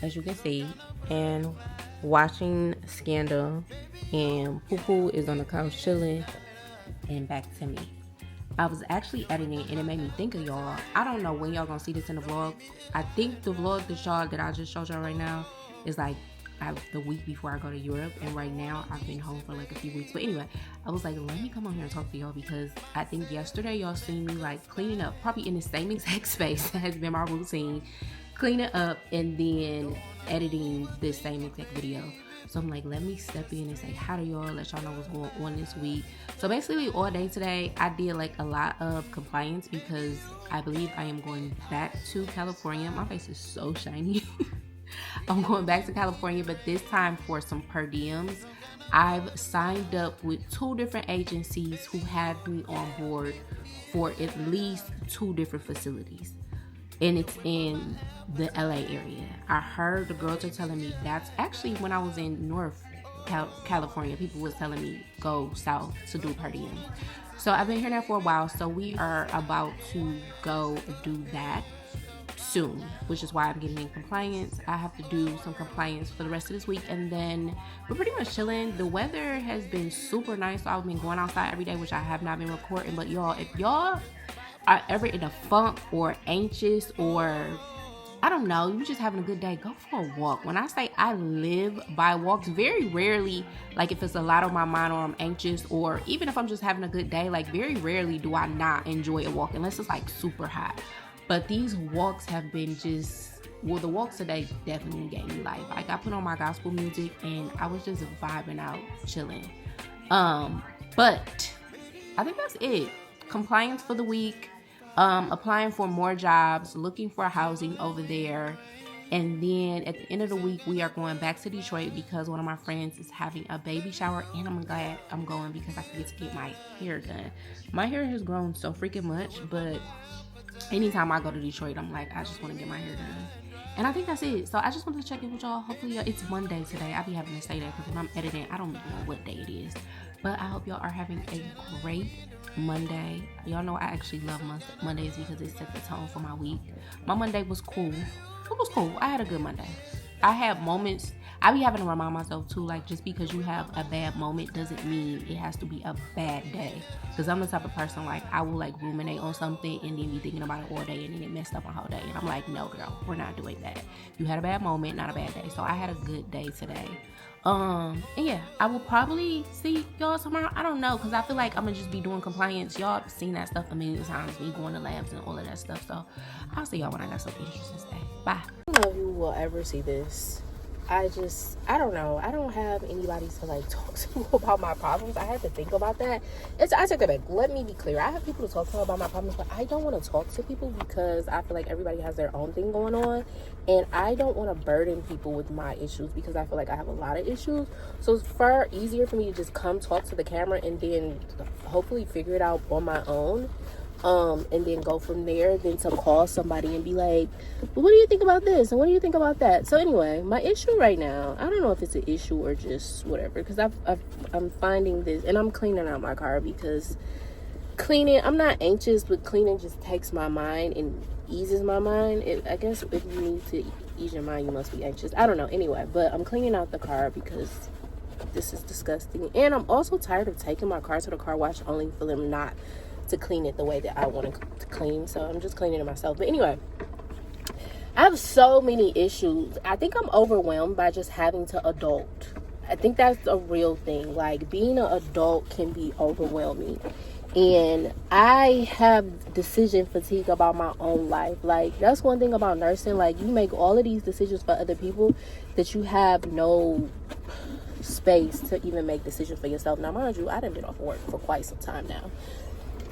as you can see, and watching Scandal, and Poo Poo is on the couch chilling, and back to me. I was actually editing and it made me think of y'all. I don't know when y'all gonna see this in the vlog. I think the vlog that I just showed y'all right now is like the week before I go to Europe, and right now I've been home for like a few weeks. But anyway, I was like, let me come on here and talk to y'all, because I think yesterday y'all seen me like cleaning up, probably in the same exact space that has been my routine, cleaning up and then editing this same exact video. So I'm like, let me step in and say hi to y'all, let y'all know what's going on this week. So basically all day today, I did like a lot of compliance because I believe I am going back to California. My face is so shiny. I'm going back to California, but this time for some per diems. I've signed up with 2 different agencies who have me on board for at least 2 different facilities. And it's in the LA area. I heard the girls are telling me that's actually when I was in North California, people was telling me go south to do per diem. So I've been hearing that for a while. So we are about to go do that soon, which is why I'm getting in compliance. I have to do some compliance for the rest of this week, and then we're pretty much chilling. The weather has been super nice, so I've been going outside every day, which I have not been recording. But y'all, if y'all are ever in a funk or anxious, or I don't know, you just having a good day, go for a walk. When I say I live by walks, very rarely, like if it's a lot on my mind or I'm anxious, or even if I'm just having a good day, like very rarely do I not enjoy a walk unless it's like super hot. But these walks have been just, well, the walks today definitely gave me life. Like I put on my gospel music and I was just vibing out, chilling. But I think that's it. Compliance for the week, applying for more jobs, looking for housing over there. And then at the end of the week, we are going back to Detroit because one of my friends is having a baby shower, and I'm glad I'm going because I get to get my hair done. My hair has grown so freaking much, but anytime I go to Detroit, I'm like, I just want to get my hair done. And I think that's it. So I just wanted to check in with y'all. Hopefully it's Monday today. I be having to say that because if I'm editing, I don't know what day it is. But I hope y'all are having a great Monday. Y'all know I actually love Mondays because it set the tone for my week. My Monday was cool. It was cool. I had a good Monday. I had moments. I be having to remind myself too, like just because you have a bad moment doesn't mean it has to be a bad day. Because I'm the type of person, like I will like ruminate on something and then be thinking about it all day and then it messed up my whole day. And I'm like, no girl, we're not doing that. You had a bad moment, not a bad day. So I had a good day today. And yeah, I will probably see y'all tomorrow. I don't know, because I feel like I'm gonna just be doing compliance. Y'all seen that stuff a million times, me going to labs and all of that stuff. So I'll see y'all when I got some interesting stuff. Bye. I don't know if you will ever see this. I don't know. I don't have anybody to like talk to about my problems. I had to think about that. I took that back. Let me be clear. I have people to talk to about my problems, but I don't want to talk to people because I feel like everybody has their own thing going on. And I don't want to burden people with my issues because I feel like I have a lot of issues. So it's far easier for me to just come talk to the camera and then hopefully figure it out on my own. And then go from there than to call somebody and be like, well, what do you think about this? And what do you think about that? So anyway, my issue right now, I don't know if it's an issue or just whatever, because I'm finding this, and I'm cleaning out my car because I'm not anxious, but cleaning just takes my mind and eases my mind. I guess if you need to ease your mind, you must be anxious. I don't know. Anyway, but I'm cleaning out the car because this is disgusting. And I'm also tired of taking my car to the car wash only for them not to clean it the way that I want to clean. So I'm just cleaning it myself. But anyway, I have so many issues. I think I'm overwhelmed by just having to adult. I think that's a real thing. Like being an adult can be overwhelming. And I have decision fatigue about my own life. Like that's one thing about nursing. Like you make all of these decisions for other people that you have no space to even make decisions for yourself. Now mind you, I done been off work for quite some time now.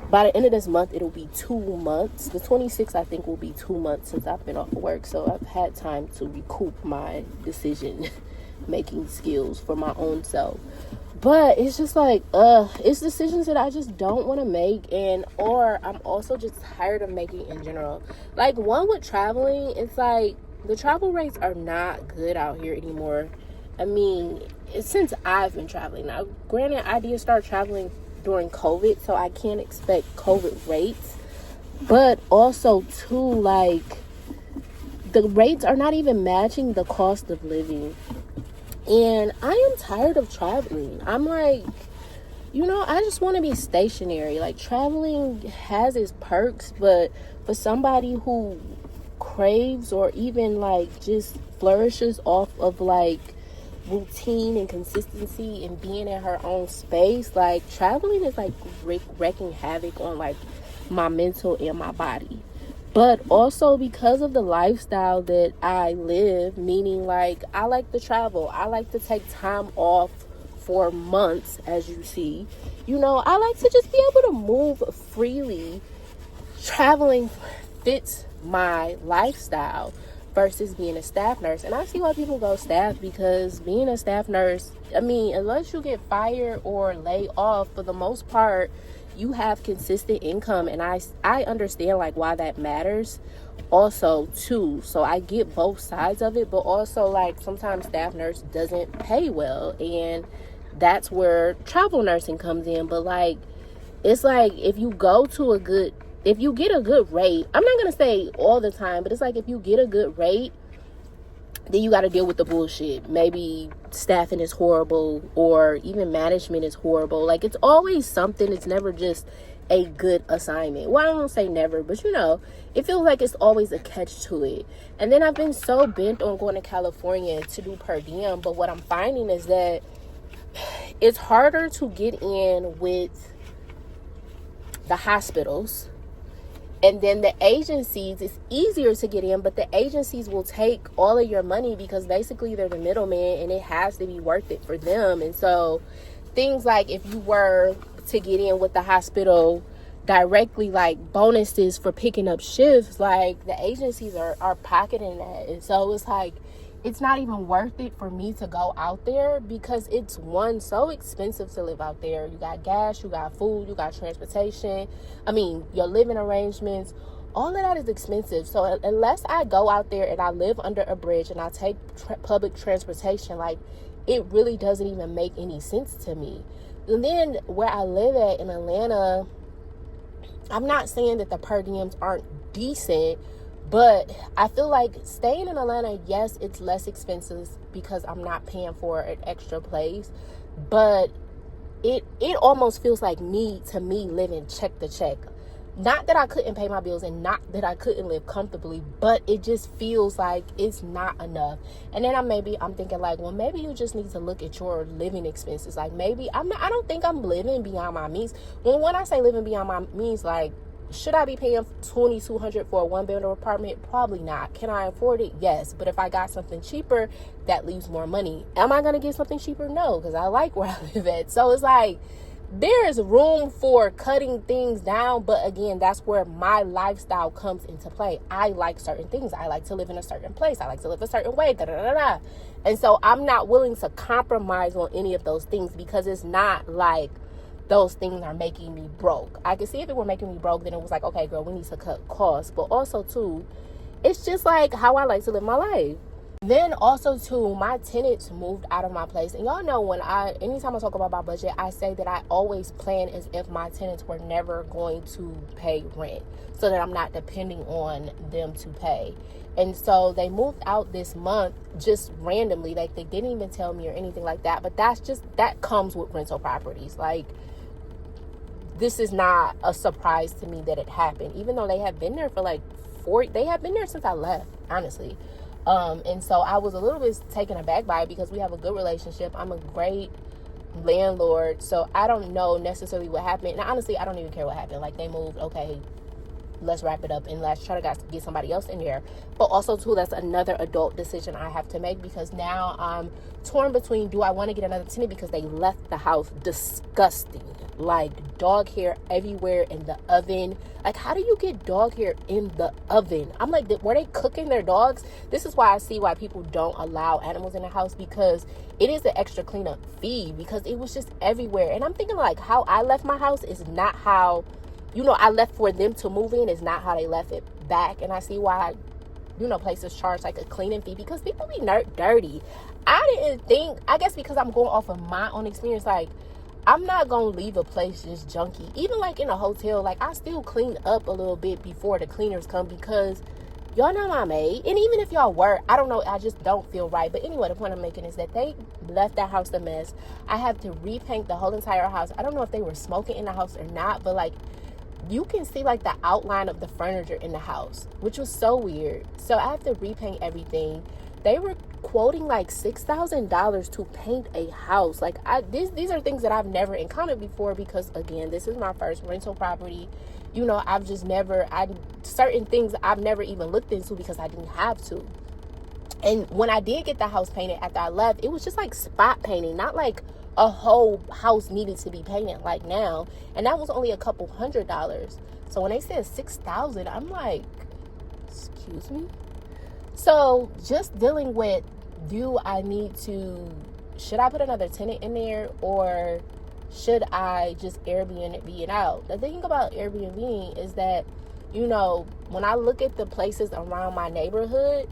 By the end of this month, it'll be 2 months. The 26th, I think, will be 2 months since I've been off of work. So I've had time to recoup my decision-making skills for my own self. But it's just like, it's decisions that I just don't want to make. Or I'm also just tired of making in general. Like, one with traveling, it's like, the travel rates are not good out here anymore. I mean, since I've been traveling. Now, granted, I did start traveling during COVID, so I can't expect COVID rates, but also too, like the rates are not even matching the cost of living. And I am tired of traveling. I'm like, I just want to be stationary. Like, traveling has its perks, but for somebody who craves or even like just flourishes off of like routine and consistency and being in her own space, like, traveling is like wreaking havoc on like my mental and my body. But also because of the lifestyle that I live, meaning like I like to travel, I like to take time off for months, as you see. I like to just be able to move freely. Traveling fits my lifestyle versus being a staff nurse. And I see why people go staff, because being a staff nurse, unless you get fired or laid off, for the most part, you have consistent income. And I understand like why that matters also too. So I get both sides of it, but also like sometimes staff nurse doesn't pay well, and that's where travel nursing comes in. But like, it's like if you get a good rate, I'm not going to say all the time, but it's like if you get a good rate, then you got to deal with the bullshit. Maybe staffing is horrible, or even management is horrible. Like, it's always something. It's never just a good assignment. Well, I don't say never, but it feels like it's always a catch to it. And then I've been so bent on going to California to do per diem, but what I'm finding is that it's harder to get in with the hospitals. And then the agencies, it's easier to get in, but the agencies will take all of your money because basically they're the middleman, and it has to be worth it for them. And so things like if you were to get in with the hospital directly, like bonuses for picking up shifts, like the agencies are pocketing that. And so it's like, it's not even worth it for me to go out there, because it's so expensive to live out there. You got gas, you got food, you got transportation. Your living arrangements, all of that is expensive. So unless I go out there and I live under a bridge and I take public transportation, like, it really doesn't even make any sense to me. And then where I live at in Atlanta, I'm not saying that the per diems aren't decent, but I feel like staying in Atlanta, yes, it's less expensive because I'm not paying for an extra place. But it almost feels like to me living check to check. Not that I couldn't pay my bills and not that I couldn't live comfortably, but it just feels like it's not enough. And then I'm thinking like, well, maybe you just need to look at your living expenses. Like, maybe I don't think I'm living beyond my means. When I say living beyond my means, like, should I be paying $2,200 for a one-bedroom apartment? Probably not. Can I afford it? Yes. But if I got something cheaper, that leaves more money. Am I going to get something cheaper? No, because I like where I live at. So it's like, there is room for cutting things down. But again, that's where my lifestyle comes into play. I like certain things. I like to live in a certain place. I like to live a certain way. And so I'm not willing to compromise on any of those things, because it's not like those things are making me broke. I could see if it were making me broke, then it was like, okay, girl, we need to cut costs. But also, too, it's just like how I like to live my life. Then also, too, my tenants moved out of my place. And y'all know anytime I talk about my budget, I say that I always plan as if my tenants were never going to pay rent, so that I'm not depending on them to pay. And so they moved out this month just randomly. Like, they didn't even tell me or anything like that. But that comes with rental properties. Like, this is not a surprise to me that it happened, even though they have been there for like they have been there since I left, honestly. And so I was a little bit taken aback by it, because we have a good relationship. I'm a great landlord, so I don't know necessarily what happened. And honestly, I don't even care what happened. Like, they moved, okay, let's wrap it up and let's try to get somebody else in there. But also, too, that's another adult decision I have to make, because now I'm torn between, do I want to get another tenant because they left the house disgusting, like dog hair everywhere in the oven. Like, how do you get dog hair in the oven? I'm like, were they cooking their dogs? This is why I see why people don't allow animals in the house, because it is an extra cleanup fee, because it was just everywhere. And I'm thinking like, how I left my house is not how, I left for them to move in, is not how they left it back. And I see why, places charge like a cleaning fee, because people be dirty. I guess because I'm going off of my own experience, like, I'm not going to leave a place just junky. Even like in a hotel, like, I still clean up a little bit before the cleaners come, because y'all not my maid. And even if y'all were, I don't know, I just don't feel right. But anyway, the point I'm making is that they left that house a mess. I had to repaint the whole entire house. I don't know if they were smoking in the house or not, but like, you can see like the outline of the furniture in the house, which was so weird. So I have to repaint everything. They were quoting like $6,000 to paint a house. Like, these are things that I've never encountered before, because again, this is my first rental property. You know, certain things I've never even looked into because I didn't have to. And when I did get the house painted after I left, it was just like spot painting, not like a whole house needed to be painted like now. And that was only a couple $100s. So when they said $6,000, I'm like, excuse me? So just dealing with, should I put another tenant in there, or should I just Airbnb it out? The thing about Airbnb is that, you know, when I look at the places around my neighborhood,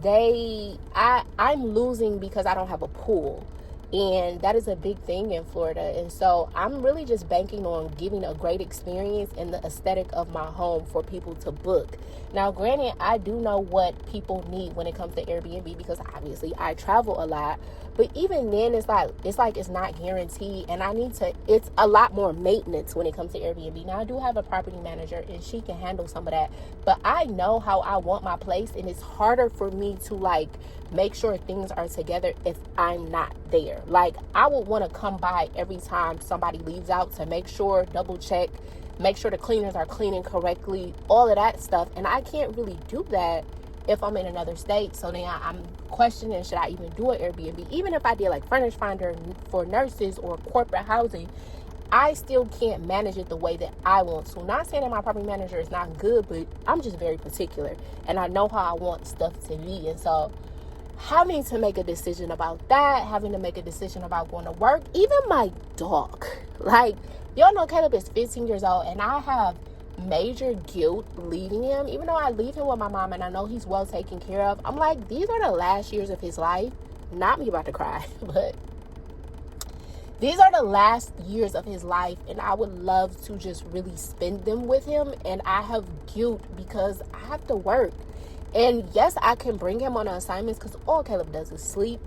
I'm losing because I don't have a pool. And that is a big thing in Florida. And so I'm really just banking on giving a great experience in the aesthetic of my home for people to book. Now, granted, I do know what people need when it comes to Airbnb, because obviously I travel a lot. But even then, it's not guaranteed. And it's a lot more maintenance when it comes to Airbnb. Now, I do have a property manager and she can handle some of that. But I know how I want my place. And it's harder for me to like make sure things are together if I'm not there. Like, I would want to come by every time somebody leaves out to make sure, double check, make sure the cleaners are cleaning correctly, all of that stuff. And I can't really do that if I'm in another state. So then I'm questioning, should I even do an Airbnb? Even if I did like Furnish Finder for nurses or corporate housing, I still can't manage it the way that I want to. Not saying that my property manager is not good, but I'm just very particular and I know how I want stuff to be. And so having to make a decision about that, having to make a decision about going to work, even my dog, like, y'all know Caleb is 15 years old and I have major guilt leaving him. Even though I leave him with my mom and I know he's well taken care of, I'm like, these are the last years of his life. Not me about to cry, but these are the last years of his life, and I would love to just really spend them with him. And I have guilt because I have to work. And yes, I can bring him on assignments because all Caleb does is sleep.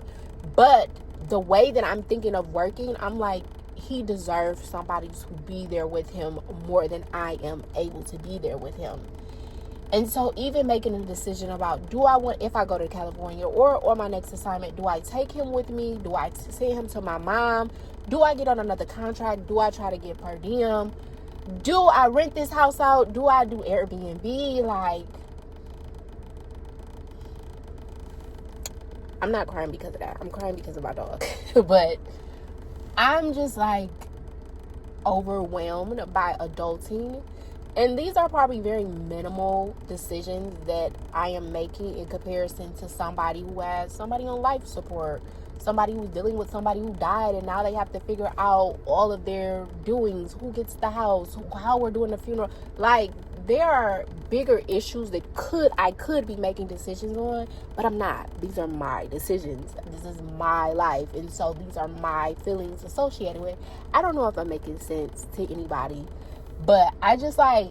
But the way that I'm thinking of working, I'm like, he deserves somebody to be there with him more than I am able to be there with him. And so even making a decision about, if I go to California or my next assignment, do I take him with me? Do I send him to my mom? Do I get on another contract? Do I try to get per diem? Do I rent this house out? Do I do Airbnb? Like, I'm not crying because of that. I'm crying because of my dog. But I'm just like overwhelmed by adulting. And these are probably very minimal decisions that I am making in comparison to somebody who has somebody on life support, somebody who's dealing with somebody who died and now they have to figure out all of their doings, who gets the house, how we're doing the funeral. Like, there are bigger issues that I could be making decisions on, but I'm not. These are my decisions. This is my life. And so these are my feelings associated with it. I don't know if I'm making sense to anybody, but I just had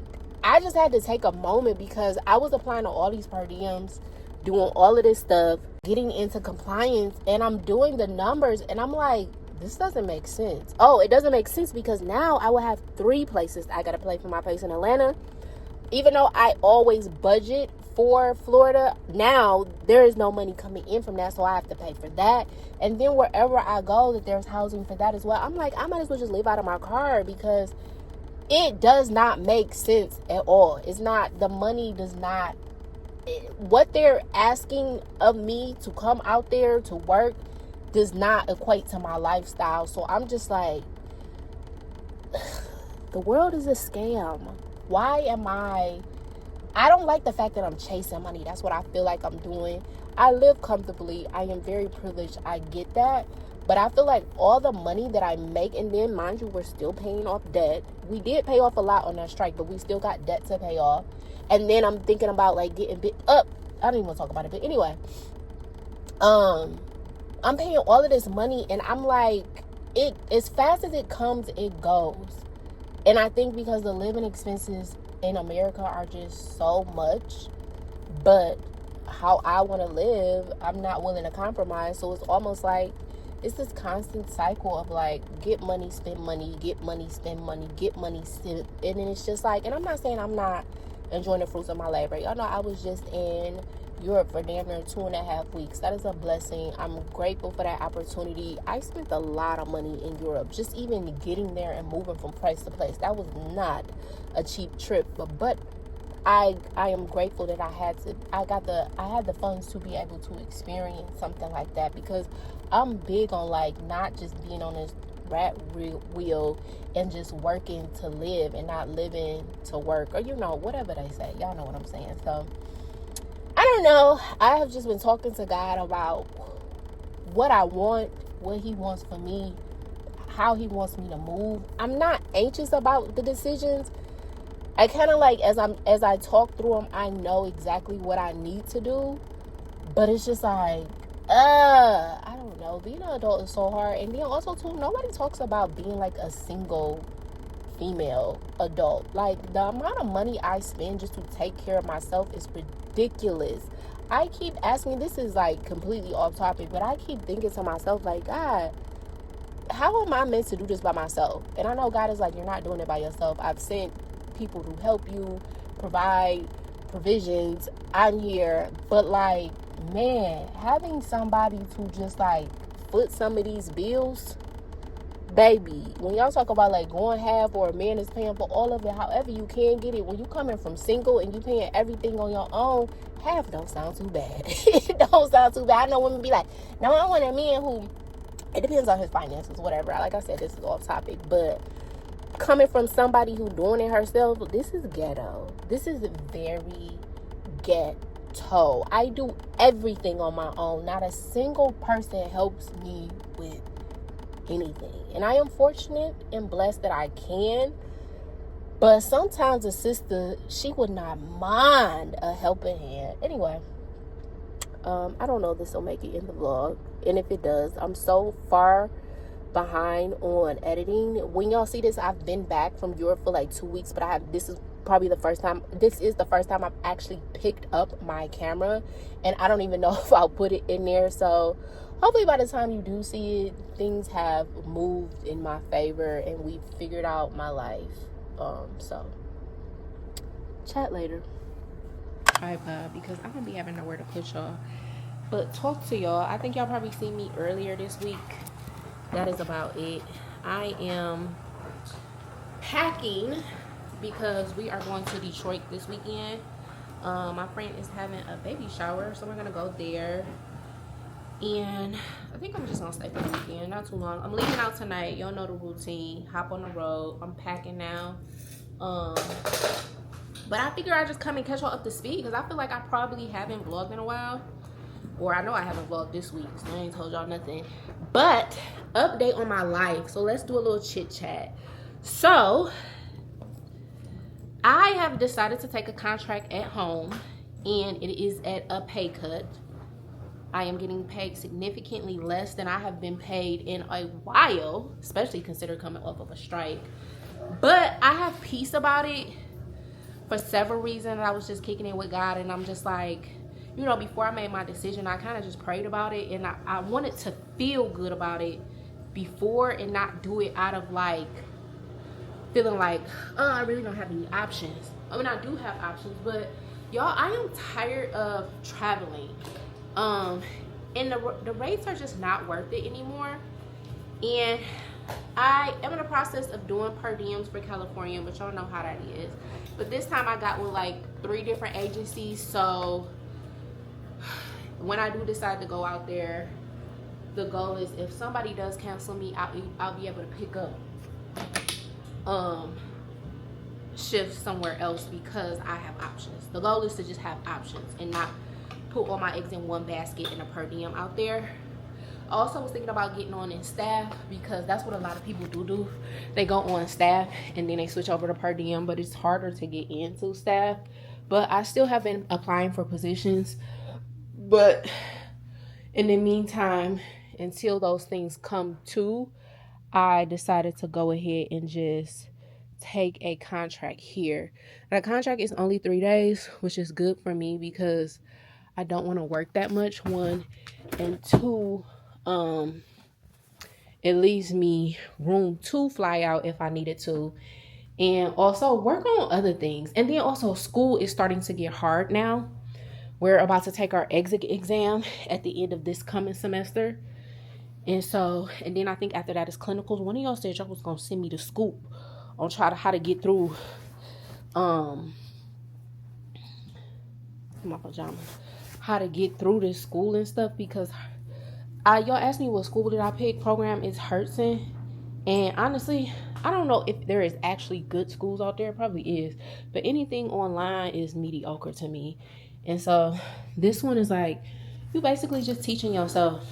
to take a moment because I was applying to all these per diems, doing all of this stuff, getting into compliance, and I'm doing the numbers, and I'm like, this doesn't make sense. Oh, it doesn't make sense because now I will have 3 places I got to pay for my place in Atlanta. Even though I always budget for Florida, now there is no money coming in from that, so I have to pay for that. And then wherever I go, that there's housing for that as well. I'm like, I might as well just live out of my car because it does not make sense at all. It's not, the money does not, what they're asking of me to come out there to work does not equate to my lifestyle. So I'm just like, the world is a scam. Why am I don't like the fact that I'm chasing money. That's what I feel like I'm doing. I live comfortably. I am very privileged. I get that. But I feel like all the money that I make, and then mind you, we're still paying off debt. We did pay off a lot on that strike, but we still got debt to pay off. And then I'm thinking about like getting bit up. I don't even want to talk about it, but anyway. I'm paying all of this money and I'm like, it as fast as it comes, it goes. And I think because the living expenses in America are just so much but how I want to live, I'm not willing to compromise. So it's almost like it's this constant cycle of like, get money, spend money, get money, spend money, get money, spend. And then it's just like, and I'm not saying I'm not enjoying the fruits of my labor. Y'all know I was just in Europe for damn near 2.5 weeks. That is a blessing. I'm grateful for that opportunity. I spent a lot of money in Europe, just even getting there and moving from place to place. That was not a cheap trip, but I am grateful that I had the funds to be able to experience something like that, because I'm big on like not just being on this rat wheel and just working to live and not living to work, or whatever they say. Y'all know what I'm saying. So I don't know. I have just been talking to God about what I want, what he wants for me, how he wants me to move. I'm not anxious about the decisions. I kind of like, as I talk through them, I know exactly what I need to do, but it's just like, I don't know. Being an adult is so hard. And then also too, nobody talks about being like a single female adult. Like, the amount of money I spend just to take care of myself is ridiculous. I keep asking, this is like completely off topic, but I keep thinking to myself, like, God, how am I meant to do this by myself? And I know God is like, you're not doing it by yourself. I've sent people to help you, provide provisions. I'm here. But like, man, having somebody to just like foot some of these bills, baby, when y'all talk about like going half, or a man is paying for all of it, however you can get it, when you coming from single and you paying everything on your own, half don't sound too bad. It don't sound too bad. I know women be like, no, I want a man who, it depends on his finances, whatever. Like I said, this is off topic, but coming from somebody who doing it herself, this is ghetto. This is very ghetto. I do everything on my own. Not a single person helps me with anything. And I am fortunate and blessed that I can. But sometimes a sister, she would not mind a helping hand. Anyway, I don't know if this will make it in the vlog. And if it does, I'm so far behind on editing. When y'all see this, I've been back from Europe for like 2 weeks, but this is the first time I've actually picked up my camera, and I don't even know if I'll put it in there. So hopefully by the time you do see it, things have moved in my favor and we've figured out my life. So chat later. Tripod, because I'm gonna be having nowhere to put y'all, but talk to y'all. I think y'all probably seen me earlier this week. That is about it. I am packing because we are going to Detroit this weekend. My friend is having a baby shower, so we're gonna go there. And I think I'm just gonna stay for the weekend, not too long. I'm leaving out tonight. Y'all know the routine. Hop on the road. I'm packing now. But I figure I just come and catch y'all up to speed, because I feel like I probably haven't vlogged in a while. Or I know I haven't vlogged this week, so I ain't told y'all nothing. But update on my life. So let's do a little chit chat. So I have decided to take a contract at home, and it is at a pay cut. I am getting paid significantly less than I have been paid in a while, especially considering coming off of a strike. But I have peace about it for several reasons. I was just kicking it with God, and I'm just like, before I made my decision, I kind of just prayed about it, and I wanted to feel good about it before, and not do it out of like feeling like, oh, I really don't have any options. I mean, I do have options, but y'all, I am tired of traveling. And the rates are just not worth it anymore. And I am in the process of doing per diems for California, but y'all know how that is. But this time I got with like 3 different agencies, so when I do decide to go out there, the goal is, if somebody does cancel me, I'll be able to pick up shifts somewhere else, because I have options. The goal is to just have options and not put all my eggs in one basket in a per diem out there. I also was thinking about getting on in staff, because that's what a lot of people do. They go on staff and then they switch over to per diem, but it's harder to get into staff. But I still have been applying for positions. But in the meantime, until those things come to, I decided to go ahead and just take a contract here. The contract is only 3 days, which is good for me because I don't want to work that much, one, and two, it leaves me room to fly out if I needed to, and also work on other things. And then also school is starting to get hard now. We're about to take our exit exam at the end of this coming semester. And so, and then I think after that is clinicals. One of y'all said y'all was gonna send me the scoop on how to get through my pajamas, how to get through this school and stuff, because y'all asked me what school did I pick. Program is Hertzen, and honestly, I don't know if there is actually good schools out there. Probably is, but anything online is mediocre to me. And so this one is like, you basically just teaching yourself.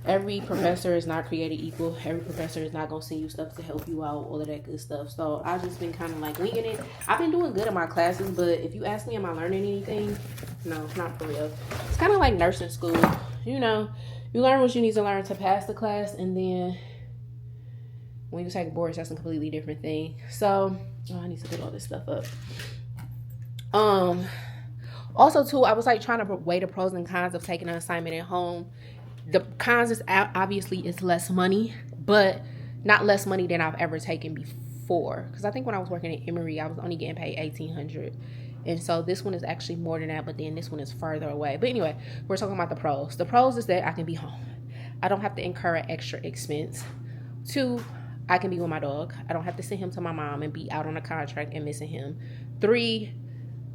Every professor is not created equal. Every professor is not going to send you stuff to help you out, all of that good stuff. So I've just been kind of like winging it. I've been doing good in my classes, but if you ask me, am I learning anything? No, not for real. It's kind of like nursing school. You know, you learn what you need to learn to pass the class, and then when you take boards, that's a completely different thing. So, I need to put all this stuff up. Also, too, I was like trying to weigh the pros and cons of taking an assignment at home. The cons is obviously it's less money, but not less money than I've ever taken before. Because I think when I was working at Emory, I was only getting paid $1,800, and so this one is actually more than that. But then this one is further away. But anyway, we're talking about the pros. The pros is that I can be home. I don't have to incur an extra expense. 2, I can be with my dog. I don't have to send him to my mom and be out on a contract and missing him. 3,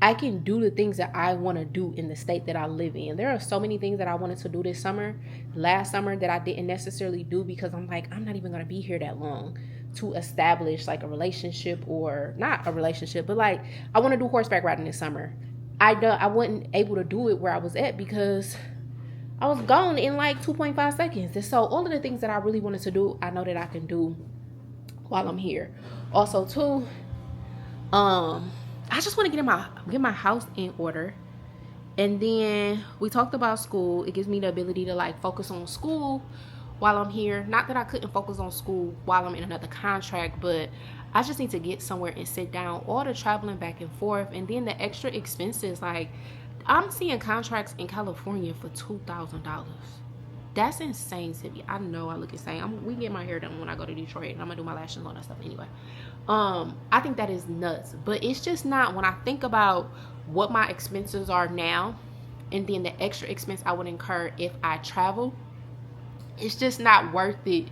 I can do the things that I want to do in the state that I live in. There are so many things that I wanted to do this summer, last summer, that I didn't necessarily do because I'm like, I'm not even going to be here that long to establish like a relationship, or not a relationship, but like I want to do horseback riding this summer. I wasn't able to do it where I was at because I was gone in like 2.5 seconds. And so all of the things that I really wanted to do, I know that I can do while I'm here. Also, too, I just want to get my house in order. And then we talked about school. It gives me the ability to like focus on school while I'm here. Not that I couldn't focus on school while I'm in another contract, but I just need to get somewhere and sit down. All the traveling back and forth, and then the extra expenses. Like, I'm seeing contracts in California for $2,000. That's insane to me. I know I look insane. We get my hair done when I go to Detroit, and I'm gonna do my lashes on and stuff anyway. I think that is nuts, but it's just not. When I think about what my expenses are now, and then the extra expense I would incur if I travel, it's just not worth it.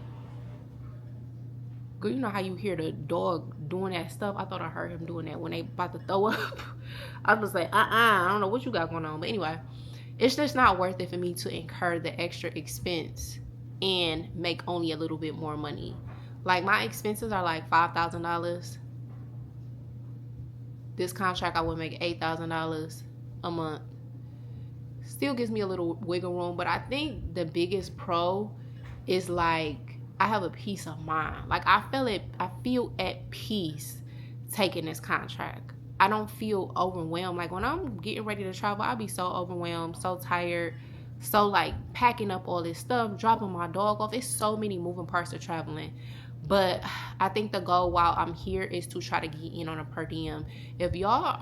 Girl, you know how you hear the dog doing that stuff? I thought I heard him doing that when they about to throw up. I was like, I don't know what you got going on, but anyway, it's just not worth it for me to incur the extra expense and make only a little bit more money. Like, my expenses are like $5,000. This contract, I would make $8,000 a month. Still gives me a little wiggle room, but I think the biggest pro is like I have a peace of mind. Like, I feel at peace taking this contract. I don't feel overwhelmed. Like, when I'm getting ready to travel, I'll be so overwhelmed, so tired, so like packing up all this stuff, dropping my dog off. It's so many moving parts of traveling. But I think the goal while I'm here is to try to get in on a per diem. If y'all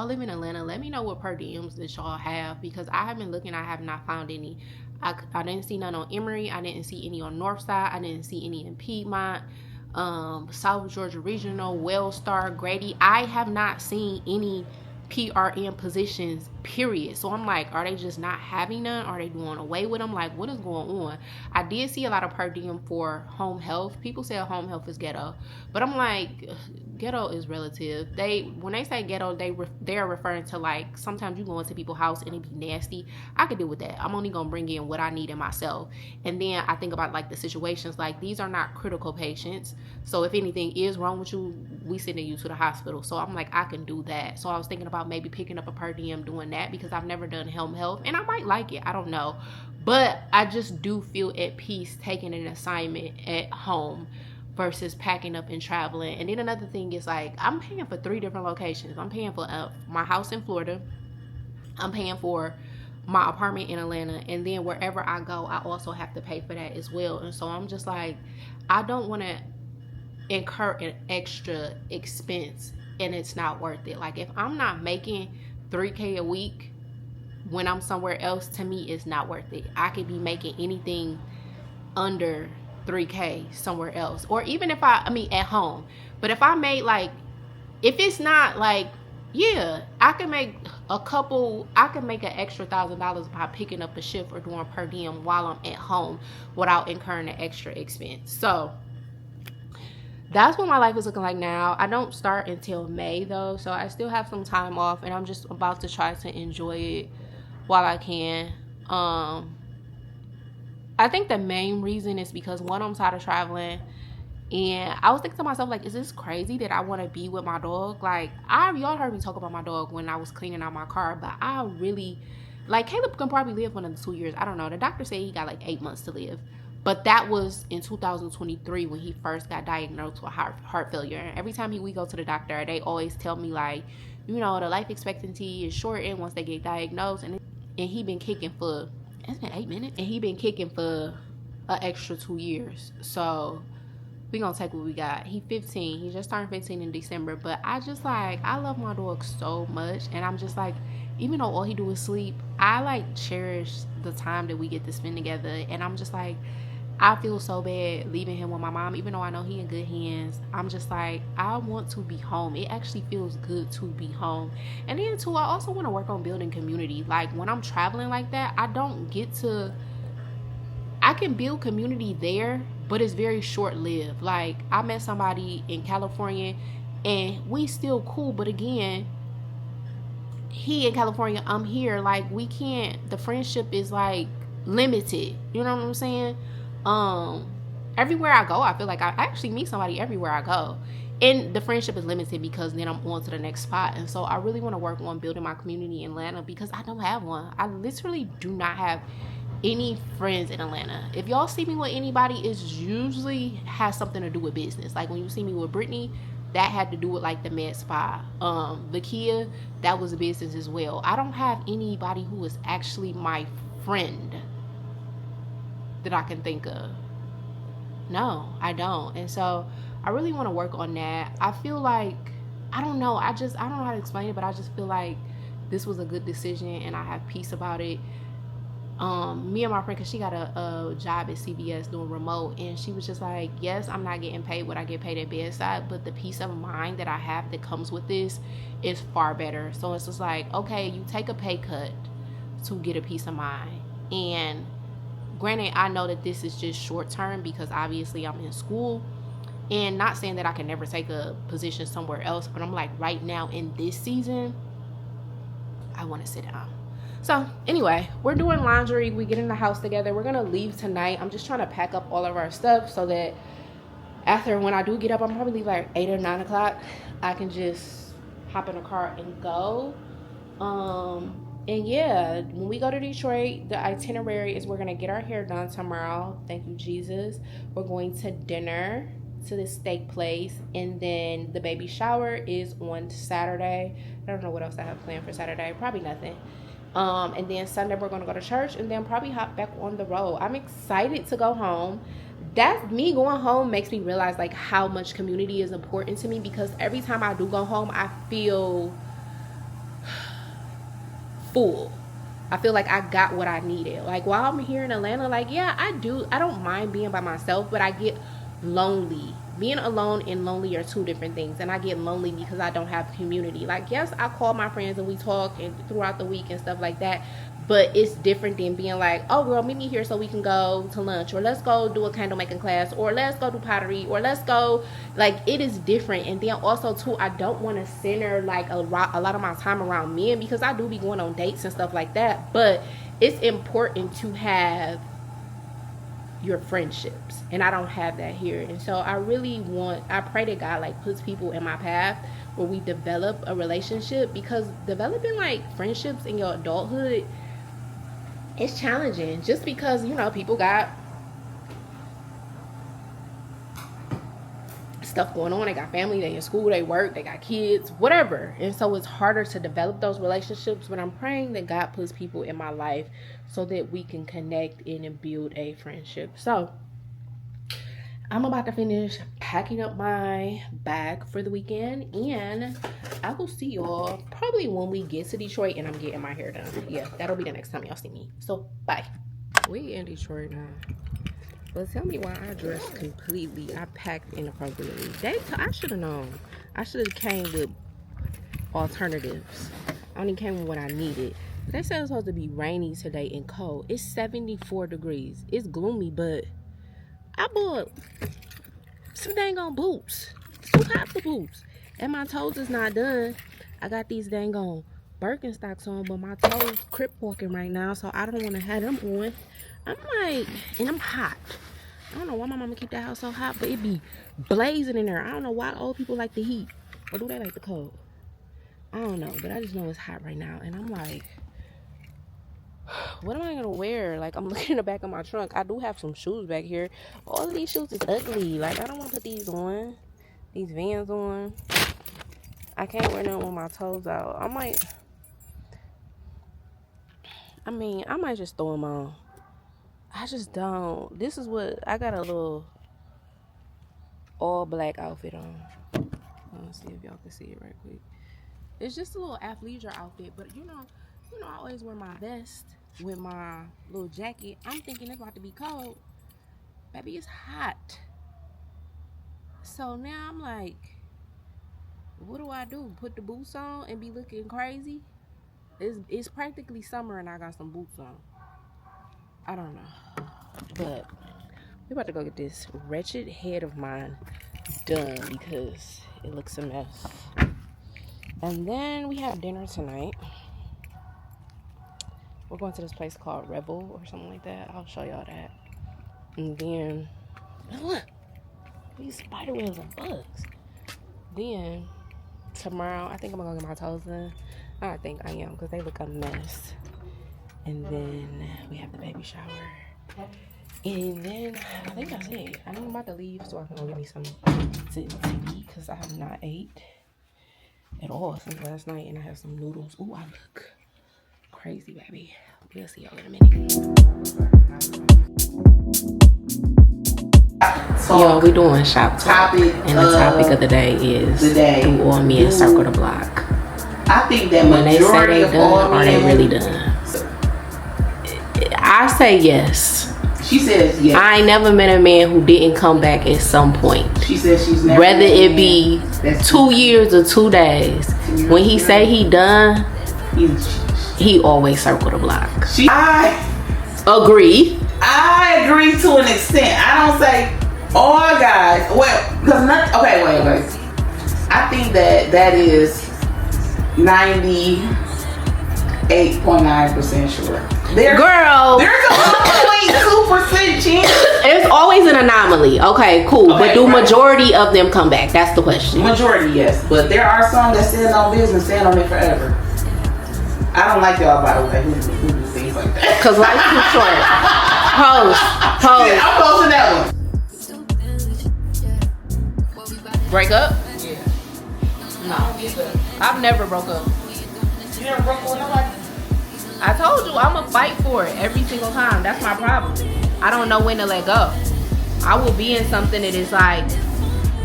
live in Atlanta, let me know what per diems that y'all have, because I have been looking. I have not found any. I didn't see none on Emory. I didn't see any on Northside. I didn't see any in Piedmont, South Georgia Regional, Wellstar, Grady. I have not seen any PRN positions, period. So I'm like, are they just not having none? Are they doing away with them? Like, what is going on? I did see a lot of per diem for home health. People say home health is ghetto, but I'm like, ghetto is relative. When they say ghetto, they're referring to like sometimes you go into people's house and it be nasty. I could deal with that. I'm only gonna bring in what I need in myself. And then I think about like the situations, like these are not critical patients. So if anything is wrong with you, we sending you to the hospital. So I'm like, I can do that. So I was thinking about maybe picking up a per diem doing that, because I've never done home health and I might like it. I don't know. But I just do feel at peace taking an assignment at home versus packing up and traveling. And then another thing is like, I'm paying for 3 different locations. I'm paying for my house in Florida. I'm paying for my apartment in Atlanta. And then wherever I go, I also have to pay for that as well. And so I'm just like, I don't want to incur an extra expense and it's not worth it. Like, if I'm not making $3K a week when I'm somewhere else, to me it's not worth it. I could be making anything under $3K somewhere else, or even if I mean at home. But if I made like, if it's not like, yeah, I can make an extra $1,000 by picking up a shift or doing per diem while I'm at home without incurring an extra expense. So that's what my life is looking like now. I don't start until May though, so I still have some time off, and I'm just about to try to enjoy it while I can. I think the main reason is because, one, I'm tired of traveling, and I was thinking to myself, like, is this crazy that I want to be with my dog? Like, y'all heard me talk about my dog when I was cleaning out my car, but I really, like, Caleb can probably live another 2 years. I don't know. The doctor said he got like 8 months to live. But that was in 2023 when he first got diagnosed with heart failure. And every time we go to the doctor, they always tell me, like, you know, the life expectancy is shortened once they get diagnosed. And he been kicking for, it's been 8 minutes. And he been kicking for an extra 2 years. So we gonna take what we got. He 15. He just turned 15 in December. But I just, like, I love my dog so much. And I'm just like, even though all he do is sleep, I, like, cherish the time that we get to spend together. And I'm just like, I feel so bad leaving him with my mom, even though I know he in good hands. I'm just like, I want to be home. It actually feels good to be home. And then too, I also want to work on building community. Like, when I'm traveling like that, I can build community there, but it's very short-lived. Like, I met somebody in California and we still cool, but again, he in California, I'm here. Like, we can't, the friendship is like limited. You know what I'm saying? Everywhere I go, I feel like I actually meet somebody everywhere I go, and the friendship is limited because then I'm on to the next spot. And so I really want to work on building my community in Atlanta, because I don't have one. I literally do not have any friends in Atlanta. If y'all see me with anybody, it's usually has something to do with business. Like, when you see me with Brittany, that had to do with like the med spa. Lakia, that was a business as well. I don't have anybody who is actually my friend that I can think of. No, I don't. And so I really want to work on that. I feel like, I don't know how to explain it, but I just feel like this was a good decision and I have peace about it. Me and my friend, because she got a job at CVS doing remote, and she was just like, yes, I'm not getting paid what I get paid at bedside, but the peace of mind that I have that comes with this is far better. So it's just like, okay, you take a pay cut to get a peace of mind. And granted, I know that this is just short term because obviously I'm in school, and not saying that I can never take a position somewhere else, but I'm like, right now in this season, I want to sit down. So anyway, we're doing laundry. We get in the house together. We're going to leave tonight. I'm just trying to pack up all of our stuff so that after, when I do get up, I'm probably leave like 8 or 9 o'clock. I can just hop in a car and go. And yeah, when we go to Detroit, the itinerary is we're going to get our hair done tomorrow. Thank you, Jesus. We're going to dinner to this steak place, and then the baby shower is on Saturday. I don't know what else I have planned for Saturday. Probably nothing. And then Sunday we're going to go to church, and then probably hop back on the road. I'm excited to go home. That me going home makes me realize like how much community is important to me, because every time I do go home, I feel full. I feel like I got what I needed. Like, while I'm here in Atlanta, like, yeah, I don't mind being by myself, but I get lonely. Being alone and lonely are two different things, and I get lonely because I don't have community. Like, yes, I call my friends and we talk and throughout the week and stuff like that, but it's different than being like, oh girl, meet me here so we can go to lunch, or let's go do a candle making class, or let's go do pottery, or let's go, like, it is different. And then also too, I don't want to center like a lot of my time around men, because I do be going on dates and stuff like that, but it's important to have your friendships, and I don't have that here. And so I pray that God like puts people in my path where we develop a relationship, because developing like friendships in your adulthood is challenging, just because, you know, people got stuff going on. They got family, they in school, they work, they got kids, whatever. And so it's harder to develop those relationships, but I'm praying that God puts people in my life so that we can connect in and build a friendship. So I'm about to finish packing up my bag for the weekend, and I will see y'all probably when we get to Detroit and I'm getting my hair done. Yeah, that'll be the next time y'all see me. So, bye. We in Detroit now. But tell me why I dressed completely. I packed inappropriately. I should have known. I should have came with alternatives. I only came with what I needed. They said it's supposed to be rainy today and cold. It's 74 degrees. It's gloomy, but I bought some dang on boots. It's too hot for boots. And my toes is not done. I got these dang on Birkenstocks on, but my toes crip walking right now, so I don't want to have them on. I'm like, and I'm hot. I don't know why my mama keep that house so hot, but it be blazing in there. I don't know why old people like the heat. Or do they like the cold? I don't know, but I just know it's hot right now. And I'm like, what am I gonna wear? Like, I'm looking in the back of my trunk. I do have some shoes back here. All of these shoes is ugly. Like, I don't want to put these on. These Vans on. I can't wear them with my toes out. I might just throw them on. I just don't. This is what, I got a little all black outfit on. Let's see if y'all can see it right quick. It's just a little athleisure outfit, but you know, I always wear my vest with my little jacket. I'm thinking it's about to be cold. Baby, it's hot. So now I'm like, what do I do? Put the boots on and be looking crazy? It's practically summer and I got some boots on. I don't know. But we're about to go get this wretched head of mine done because it looks a mess. And then we have dinner tonight. We're going to this place called Rebel or something like that. I'll show y'all that. And then, look, these spider webs and bugs. Then tomorrow, I think I'm gonna go get my toes done. I think I am because they look a mess. And then we have the baby shower. And then I think that's it. I'm about to leave so I can go get me something to eat because I have not ate at all since last night. And I have some noodles. Ooh, I look crazy, baby. We'll see y'all in a minute. Yo, we doing shop talk. And the topic of the day is do all men circle the block? I think that when they say they done, are they really done? I say yes. She says yes. I ain't never met a man who didn't come back at some point. She says she's never. Whether it be 2 years or 2 days. When he say he done, he always circle the block. I agree to an extent. I don't say all guys. Well, because not. Okay, wait. I think that is 98.9% sure. There's a 1.2% chance. It's always an anomaly. Okay, cool. Okay, but do majority of them come back? That's the question. Majority, yes. But there are some that stand on business, stand on it forever. I don't like y'all, by the way, who do things like that. Because life's too short. Pose. Yeah, I'm posting that one. Break up? Yeah. No. I've never broke up. You never broke up with nobody? I told you, I'm going to fight for it every single time. That's my problem. I don't know when to let go. I will be in something that is like,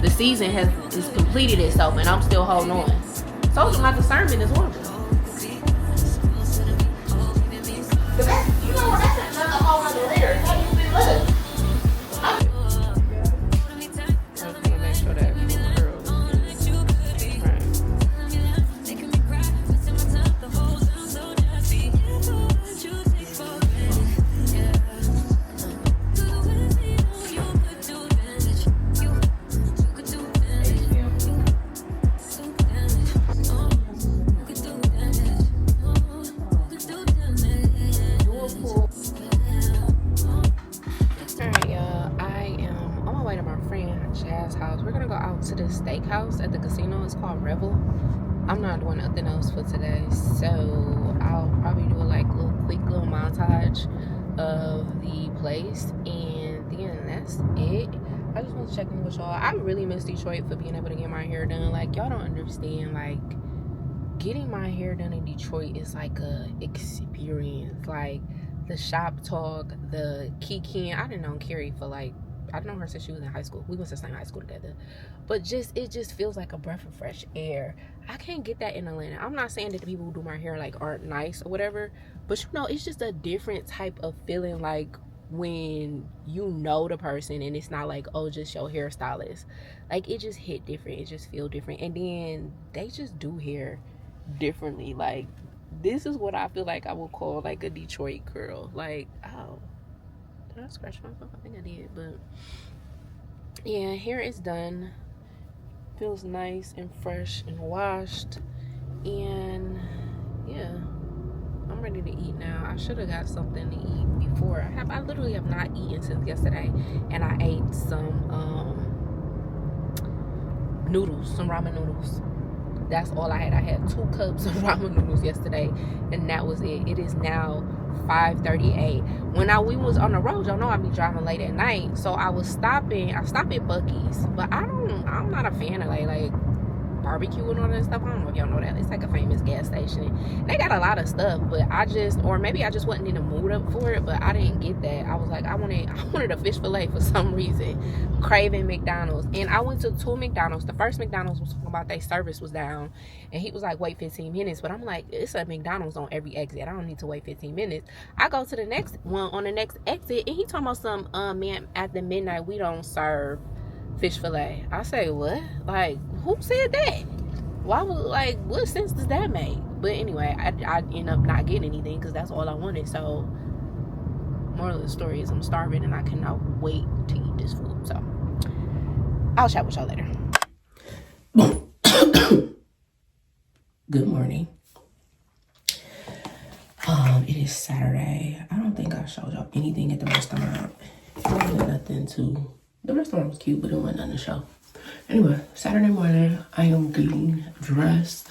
the season has completed itself and I'm still holding on. I told you, my discernment is horrible. But that's, you know what, that's another whole other layer. How do you feel love? To the steakhouse at the casino. It's called Rebel. I'm not doing nothing else for today, so I'll probably do a quick little montage of the place, and then that's it. I just want to check in with y'all. I really miss Detroit for being able to get my hair done. Like, y'all don't understand, like, getting my hair done in Detroit is like a experience. Like, the shop talk, the kikiing. I didn't know Carrie for like, I know her since she was in high school. We went to the same high school together. But it just feels like a breath of fresh air. I can't get that in Atlanta. I'm not saying that the people who do my hair like aren't nice or whatever, but you know, it's just a different type of feeling, like when you know the person and it's not like, oh, just your hairstylist. Like, it just hit different. It just feel different. And then they just do hair differently. Like, this is what I feel like I would call like a Detroit girl. Like, oh, did I scratch myself? I think I did. But yeah, hair is done. Feels nice and fresh and washed. And yeah, I'm ready to eat now. I should have got something to eat before. I literally have not eaten since yesterday. And I ate some noodles, some ramen noodles. That's all I had. I had 2 cups of ramen noodles yesterday, and that was it. It is now 5:38. When we was on the road, y'all know I be driving late at night, so I stopped at Buc-ee's, but I'm not a fan of like barbecue and all that stuff. I don't know if y'all know that. It's like a famous gas station. They got a lot of stuff, but or maybe I just wasn't in the mood up for it, but I didn't get that. I was like, I wanted a fish fillet for some reason. Craving McDonald's. And I went to 2 McDonald's. The first McDonald's was talking about their service was down, and he was like, wait 15 minutes. But I'm like, it's a McDonald's on every exit. I don't need to wait 15 minutes. I go to the next one on the next exit, and he talking about some man, after midnight we don't serve fish fillet. I say, what? Like, who said that? Why would, like, what sense does that make? But anyway, I end up not getting anything because that's all I wanted. So moral of the story is I'm starving and I cannot wait to eat this food. So I'll chat with y'all later. Good morning. It is Saturday. I don't think I showed y'all anything at the restaurant. It wasn't nothing to. The restaurant was cute, but it wasn't nothing to show. Anyway, Saturday morning, I am getting dressed,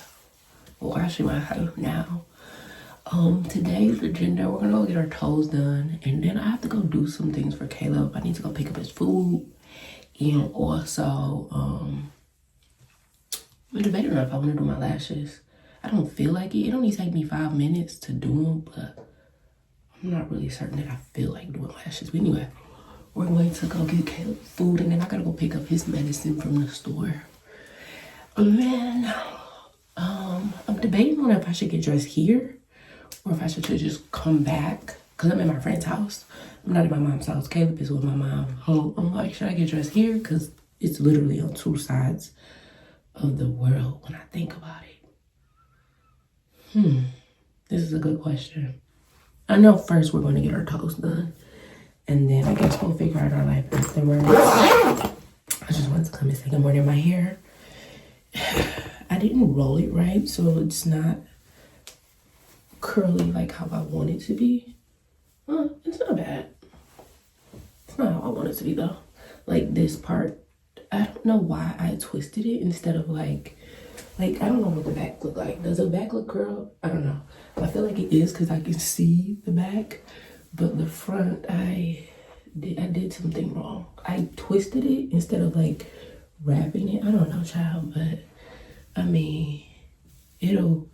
washing my hair now. Today's agenda, we're gonna go get our toes done, and then I have to go do some things for Caleb. I need to go pick up his food, and also, I'm debating on if I want to do my lashes. I don't feel like it. It only take me 5 minutes to do them, but I'm not really certain that I feel like doing lashes. But anyway, we're going to go get Caleb food, and then I gotta go pick up his medicine from the store. And then, I'm debating on if I should get dressed here or if I should just come back, because I'm at my friend's house. I'm not at my mom's house. Caleb is with my mom. I'm like, should I get dressed here? Because it's literally on 2 sides of the world when I think about it. This is a good question. I know first we're going to get our toes done, and then I guess we'll figure out our life afterwards. I just wanted to come and say good morning. My hair, I didn't roll it right, so it's not curly like how I want it to be. It's not bad. It's not how I want it to be though. Like this part, I don't know why I twisted it instead of like I don't know what the back look like. Does the back look curled? I don't know. I feel like it is because I can see the back, but the front, I did something wrong. I twisted it instead of like wrapping it. I don't know, child, but I mean, and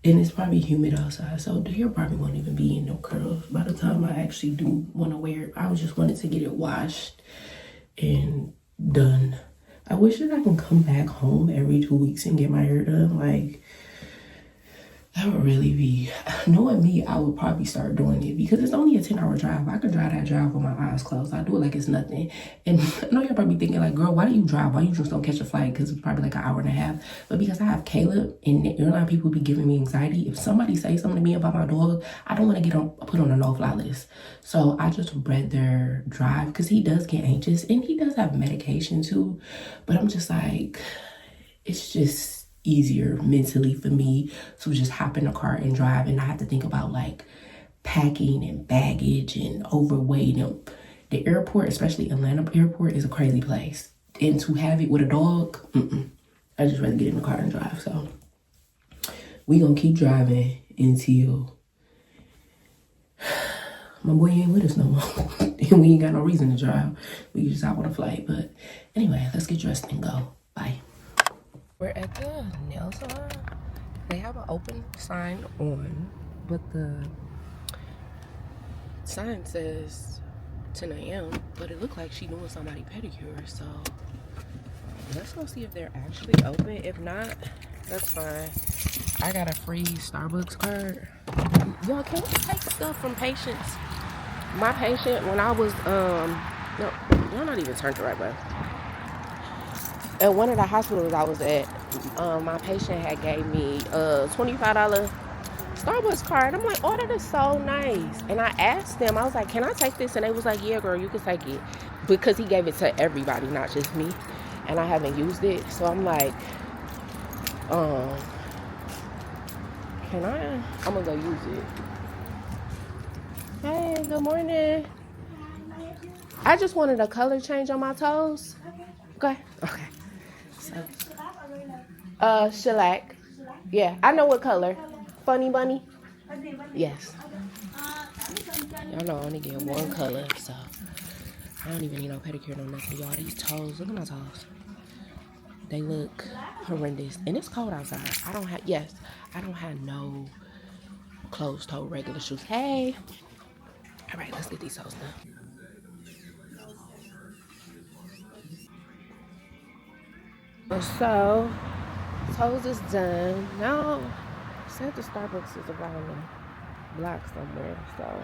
it's probably humid outside, so the hair probably won't even be in no curls by the time I actually do want to wear it. I just wanted to get it washed and done. I wish that I can come back home every 2 weeks and get my hair done. Like, that would really be, knowing me, I would probably start doing it because it's only a 10-hour drive. I could drive that drive with my eyes closed. I do it like it's nothing. And I know you're probably thinking like, girl, why do you drive? Why you just don't catch a flight? Because it's probably like an hour and a half. But because I have Caleb, and a lot of people be giving me anxiety. If somebody says something to me about my dog, I don't want to put on a no-fly list. So I just rather drive because he does get anxious and he does have medication too. But I'm just like, it's just easier mentally for me to just hop in the car and drive and not have to think about like packing and baggage and overweight. And the airport, especially Atlanta airport, is a crazy place, and to have it with a dog, I just rather get in the car and drive. So we gonna keep driving until my boy ain't with us no more and we ain't got no reason to drive. We just hop on a flight. But anyway, let's get dressed and go. Bye. We're at the nail salon. They have an open sign on, but the sign says 10 a.m. But it looked like she doing somebody pedicure, so let's go see if they're actually open. If not, that's fine. I got a free Starbucks card. Y'all, can we take stuff from patients? My patient, when I was, no, y'all not even turned the right way. At one of the hospitals I was at, my patient had gave me a $25 Starbucks card. I'm like, oh, that is so nice. And I asked them, I was like, can I take this? And they was like, yeah, girl, you can take it. Because he gave it to everybody, not just me. And I haven't used it. So I'm like, can I? I'm gonna go use it. Hey, good morning. I just wanted a color change on my toes. Okay. Okay. So, shellac. Yeah, I know what color. Funny bunny? Yes. Y'all know I only get one color, so I don't even need no pedicure, no nothing. Y'all, these toes, look at my toes. They look horrendous. And it's cold outside. I don't have no closed toe regular shoes. Hey. All right, let's get these toes done. So, toes is done. Now, said the Starbucks is around the block somewhere, so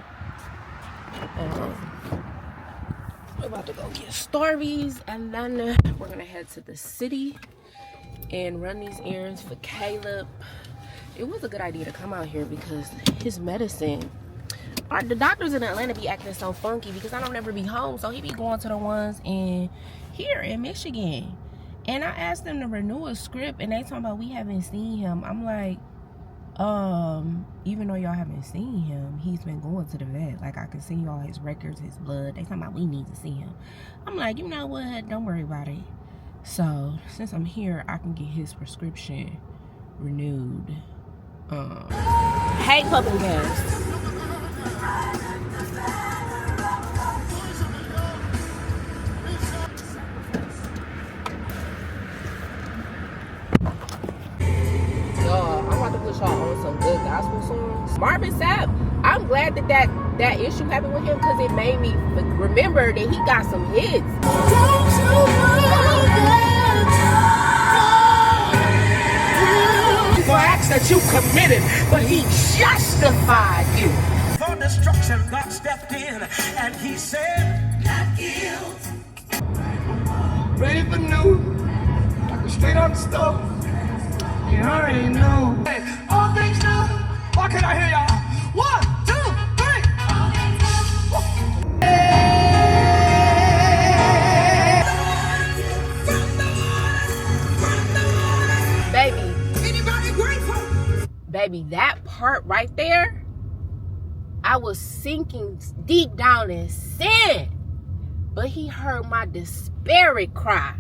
we're about to go get stories, and then we're gonna head to the city and run these errands for Caleb. It was a good idea to come out here because his medicine, the doctors in Atlanta be acting so funky because I don't ever be home, so he be going to the ones here in Michigan. And I asked them to renew a script, and they talking about we haven't seen him. I'm like, even though y'all haven't seen him, he's been going to the vet. Like, I can see all his records, his blood. They talking about we need to see him. I'm like, you know what? Don't worry about it. So, since I'm here, I can get his prescription renewed. Hey, public gas. I'm about to put y'all on some good gospel songs. Marvin Sapp, I'm glad that issue happened with him because it made me remember that he got some hits. For acts that you committed, but he justified you. For destruction, God stepped in and he said, not guilt. Ready for new, like a straight on the stove. You already know. Hey, all things new. Why can't I hear y'all? 1, 2, 3. Baby. Anybody grateful? Baby, that part right there, I was sinking deep down in sin. But he heard my despairing cry.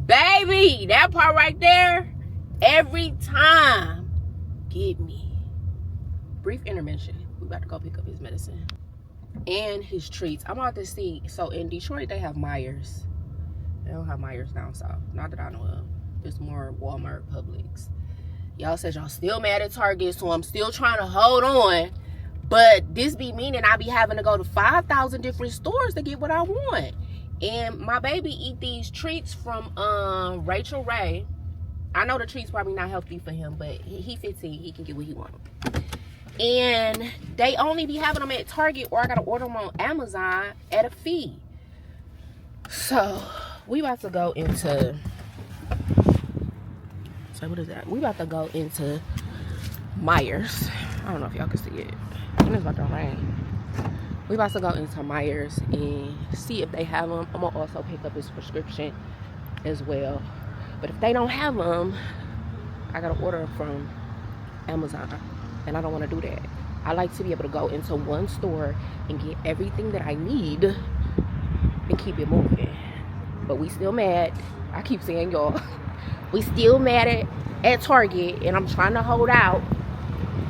Baby, that part right there, every time, get me. Brief intervention. We about to go pick up his medicine and his treats. I'm about to see. So in Detroit, they have Myers. They don't have Myers down south. Not that I know of. It's more Walmart, Publix. Y'all said y'all still mad at Target, so I'm still trying to hold on. But this be meaning I be having to go to 5,000 different stores to get what I want. And my baby eat these treats from Rachel Ray. I know the treats probably not healthy for him, but he 15. He can get what he wants. And they only be having them at Target, or I gotta order them on Amazon at a fee. So we about to go into. So what is that? We about to go into Myers. I don't know if y'all can see it. It's about to rain. We about to go into Myers and see if they have them. I'm gonna also pick up his prescription as well. But if they don't have them, I gotta order them from Amazon, and I don't want to do that. I like to be able to go into one store and get everything that I need and keep it moving. But we still mad. I keep saying y'all, we still mad at Target, and I'm trying to hold out.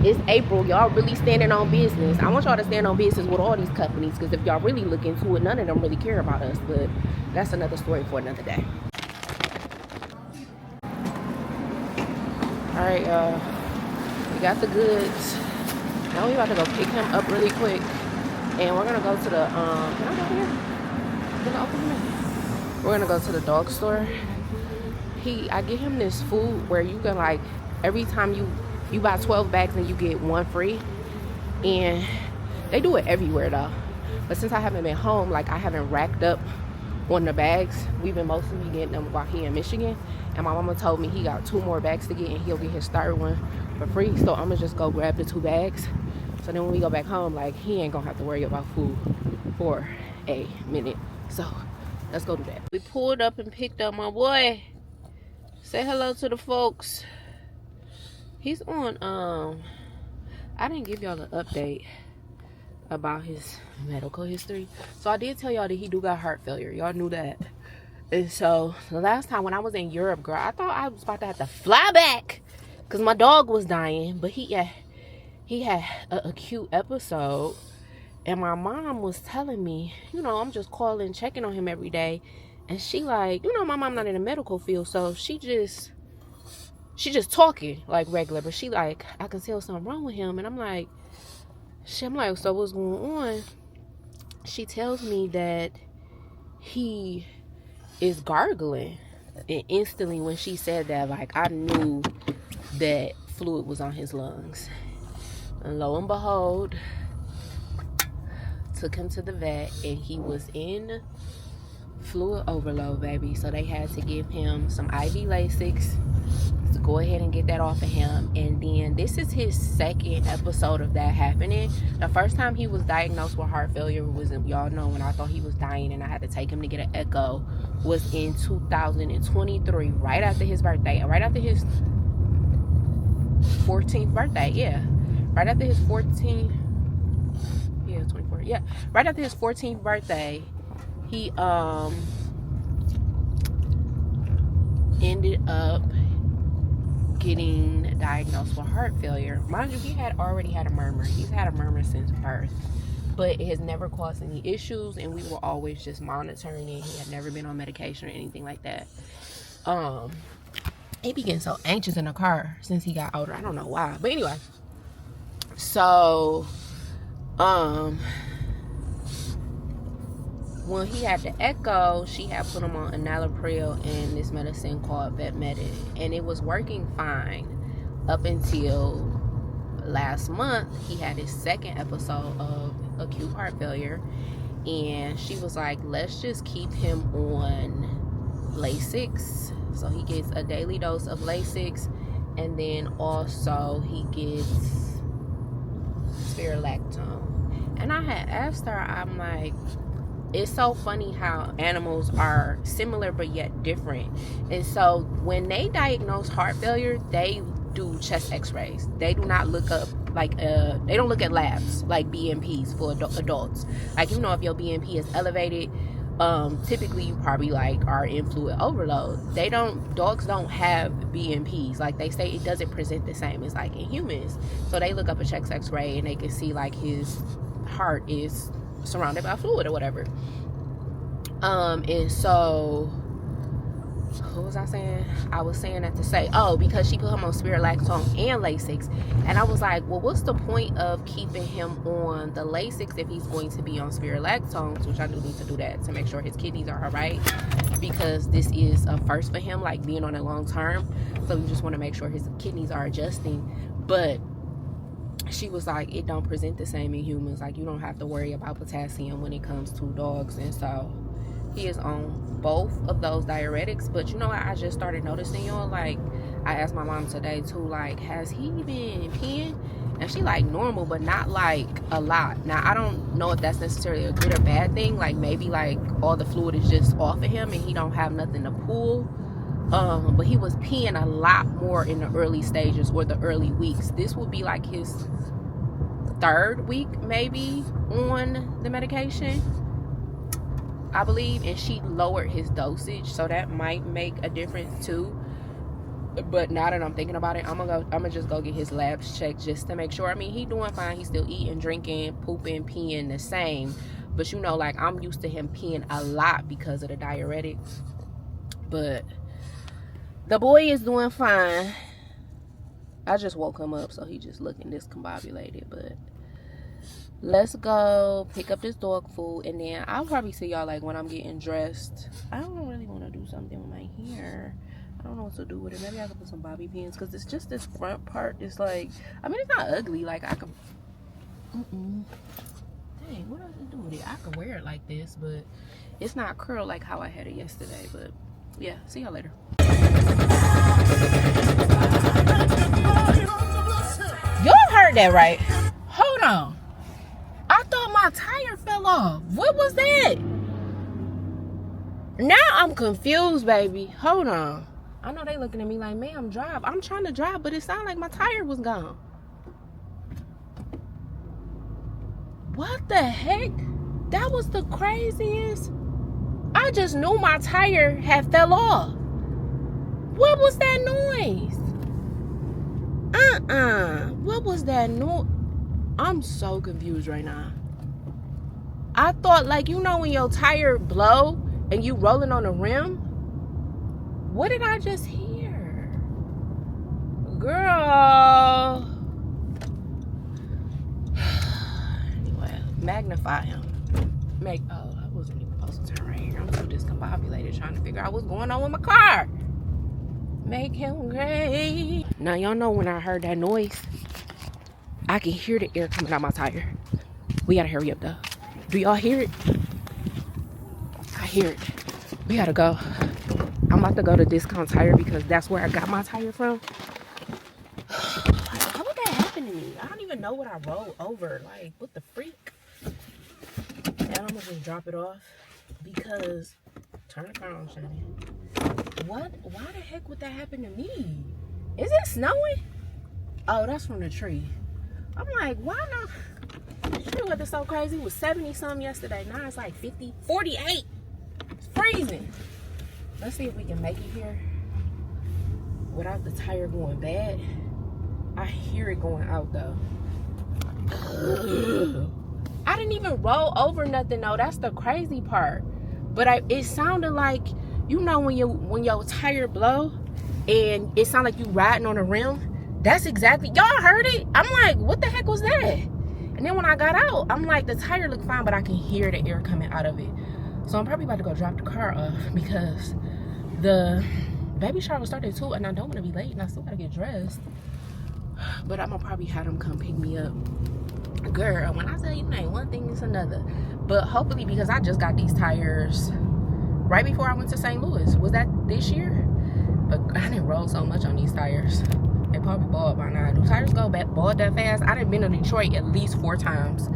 It's April. Y'all really standing on business. I want y'all to stand on business with all these companies, because if y'all really look into it, none of them really care about us. But that's another story for another day. All right, y'all. We got the goods. Now we about to go pick him up really quick And we're gonna go to the can I go here? Can I open it? We're gonna go to the dog store. I get him this food where you can, like, every time you buy 12 bags and you get one free. And they do it everywhere though. But since I haven't been home, like, I haven't racked up on the bags. We've been mostly getting them while he in Michigan. And my mama told me he got 2 more bags to get and he'll get his third one for free. So I'm gonna just go grab the 2 bags. So then when we go back home, like, he ain't gonna have to worry about food for a minute. So let's go do that. We pulled up and picked up my boy. Say hello to the folks. He's on, I didn't give y'all an update about his medical history. So I did tell y'all that he do got heart failure. Y'all knew that. And so the last time when I was in Europe, girl, I thought I was about to have to fly back because my dog was dying. But he had an acute episode. And my mom was telling me, I'm just calling, checking on him every day. And she like, my mom not in the medical field, so she just talking like regular. But she like, I can tell something wrong with him. And I'm like, so what's going on? She tells me that he is gargling. And instantly when she said that, like, I knew that fluid was on his lungs. And lo and behold, took him to the vet and he was in fluid overload, baby. So they had to give him some IV Lasix to go ahead and get that off of him. And then this is his second episode of that happening. The first time he was diagnosed with heart failure was, y'all know, when I thought he was dying and I had to take him to get an echo, was in 2023, right after his birthday, and right after his 14th birthday. Yeah, right after his 14th, yeah, 24, yeah, right after his 14th birthday, he ended up getting diagnosed with heart failure. Mind you, he had already had a murmur. He's had a murmur since birth, but it has never caused any issues, and we were always just monitoring it. He had never been on medication or anything like that. He be getting so anxious in the car since he got older. I don't know why, but anyway. So when he had the echo, she had put him on enalapril and this medicine called Vetmedit, and it was working fine up until last month. He had his second episode of acute heart failure, and she was like, let's just keep him on Lasix. So he gets a daily dose of Lasix, and then also he gets spirulactone. And I had asked her, I'm like, it's so funny how animals are similar but yet different. And so when they diagnose heart failure, they do chest x-rays. They do not look up, like, they don't look at labs like BNPs for adults. Like, if your BNP is elevated, typically you probably like are in fluid overload. Dogs don't have BNPs. Like they say, it doesn't present the same as like in humans. So they look up a chest x-ray and they can see like his heart is surrounded by fluid or whatever. And so what was I saying? I was saying that to say, because she put him on spirulactone and Lasix. And I was like, well, what's the point of keeping him on the Lasix if he's going to be on spirulactone, which I do need to do that to make sure his kidneys are all right, because this is a first for him, like being on it long term. So we just want to make sure his kidneys are adjusting. But she was like, it don't present the same in humans. Like, you don't have to worry about potassium when it comes to dogs. And so he is on both of those diuretics. But I just started noticing, like, I asked my mom today too, like, has he been peeing? And she like normal, but not like a lot. Now I don't know if that's necessarily a good or bad thing. Like, maybe like all the fluid is just off of him and he don't have nothing to pull. But he was peeing a lot more in the early stages or the early weeks. This would be like his 3rd week maybe on the medication, I believe, and she lowered his dosage, so that might make a difference too. But now that I'm thinking about it, I'm gonna just go get his labs checked just to make sure. I mean, he doing fine. He's still eating, drinking, pooping, peeing the same. But like, I'm used to him peeing a lot because of the diuretic. But the boy is doing fine. I just woke him up, so he just looking discombobulated. But let's go pick up this dog food, and then I'll probably see y'all like when I'm getting dressed. I don't really want to do something with my hair. I don't know what to do with it. Maybe I can put some bobby pins, because it's just this front part. It's like, I mean, it's not ugly. Like, I can... Dang, what else to do with it? I can wear it like this, but it's not curled like how I had it yesterday. But yeah, see y'all later. Y'all heard that right? Hold on. I thought my tire fell off. What was that? Now I'm confused, baby. Hold on. I know they looking at me like, ma'am, drive. I'm trying to drive, but it sounded like my tire was gone. What the heck? That was the craziest. I just knew my tire had fell off. What was that noise? What was that noise? I'm so confused right now. I thought, like, you know when your tire blow and you rolling on the rim? What did I just hear? Girl. Anyway, magnify him. Oh, I wasn't even supposed to turn right here. I'm so discombobulated trying to figure out what's going on with my car. Make him great. Now, y'all know when I heard that noise, I can hear the air coming out my tire. We gotta hurry up, though. Do y'all hear it? I hear it. We gotta go. I'm about to go to Discount Tire because that's where I got my tire from. Like, how would that happen to me? I don't even know what I rolled over. Like, what the freak? And I'm gonna just drop it off because... Turn the car on, Shani. What? Why the heck would that happen to me? Is it snowing? Oh, that's from the tree. I'm like, why not? Tree weather's so crazy. It was 70-something yesterday. Now it's like 50, 48. It's freezing. Let's see if we can make it here without the tire going bad. I hear it going out though. Ugh. I didn't even roll over nothing though. That's the crazy part. But it sounded like, you know, when your tire blow and it sounded like you riding on a rim. That's exactly, y'all heard it? I'm like, what the heck was that? And then when I got out, I'm like, the tire looked fine, but I can hear the air coming out of it. So I'm probably about to go drop the car off because the baby shower will start at 2 and I don't want to be late and I still gotta get dressed. But I'm gonna probably have them come pick me up. Girl, when I tell you ain't one thing, it's another. But hopefully, because I just got these tires right before I went to St. Louis. Was that this year? But I didn't roll so much on these tires. They probably bald by now. Do tires go bald that fast? I done been to Detroit at least 4 times.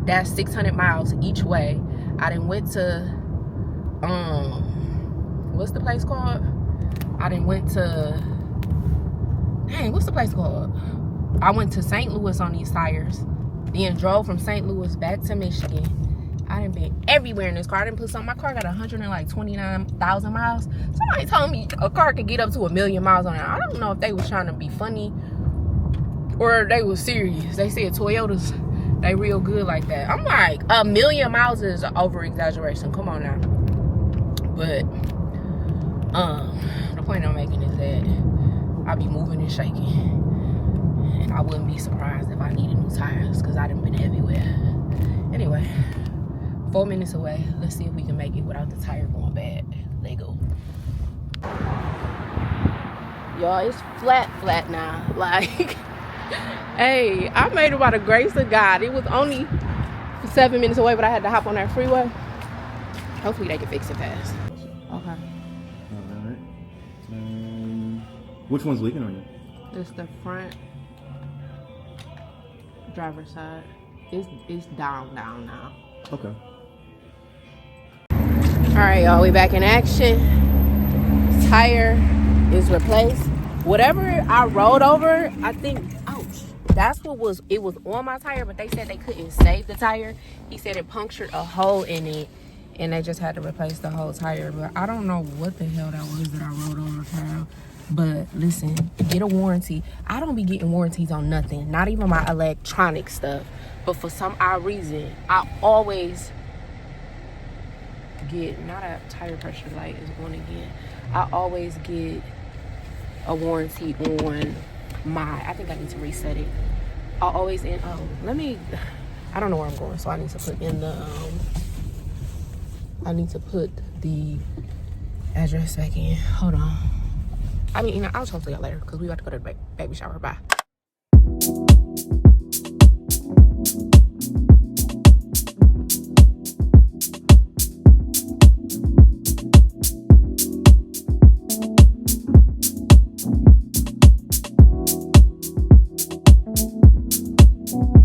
That's 600 miles each way. I done went to what's the place called? I done went to, dang, what's the place called? I went to St. Louis on these tires. Then drove from St. Louis back to Michigan. I done been everywhere in this car. I done put something. My car got 129,000 miles. Somebody told me a car could get up to 1,000,000 miles on it. I don't know if they was trying to be funny or they was serious. They said Toyotas, they real good like that. I'm like, 1,000,000 miles is over exaggeration. Come on now. But the point I'm making is that I be moving and shaking. And I wouldn't be surprised if I needed new tires because I done been everywhere. Anyway, 4 minutes away. Let's see if we can make it without the tire going bad. Let go. Y'all, it's flat now. Like, hey, I made it by the grace of God. It was only 7 minutes away, but I had to hop on that freeway. Hopefully they can fix it fast. Okay. Alright. Which one's leaking on you? It's the front driver's side. It's down now. Okay. Alright, y'all, we back in action. Tire is replaced. Whatever I rolled over, I think, ouch, that's what was, it was on my tire, but they said they couldn't save the tire. He said it punctured a hole in it and they just had to replace the whole tire. But I don't know what the hell that was that I rolled over, Kyle. But listen, get a warranty. I don't be getting warranties on nothing, not even my electronic stuff. But for some odd reason, I always get, not a tire pressure light is on again. I always get a warranty on my, I think I need to reset it. I always end, oh, let me, I don't know where I'm going, so I need to put in the I need to put the address back in. Hold on. I mean, I'll talk to y'all later because we about to go to the baby shower. Bye.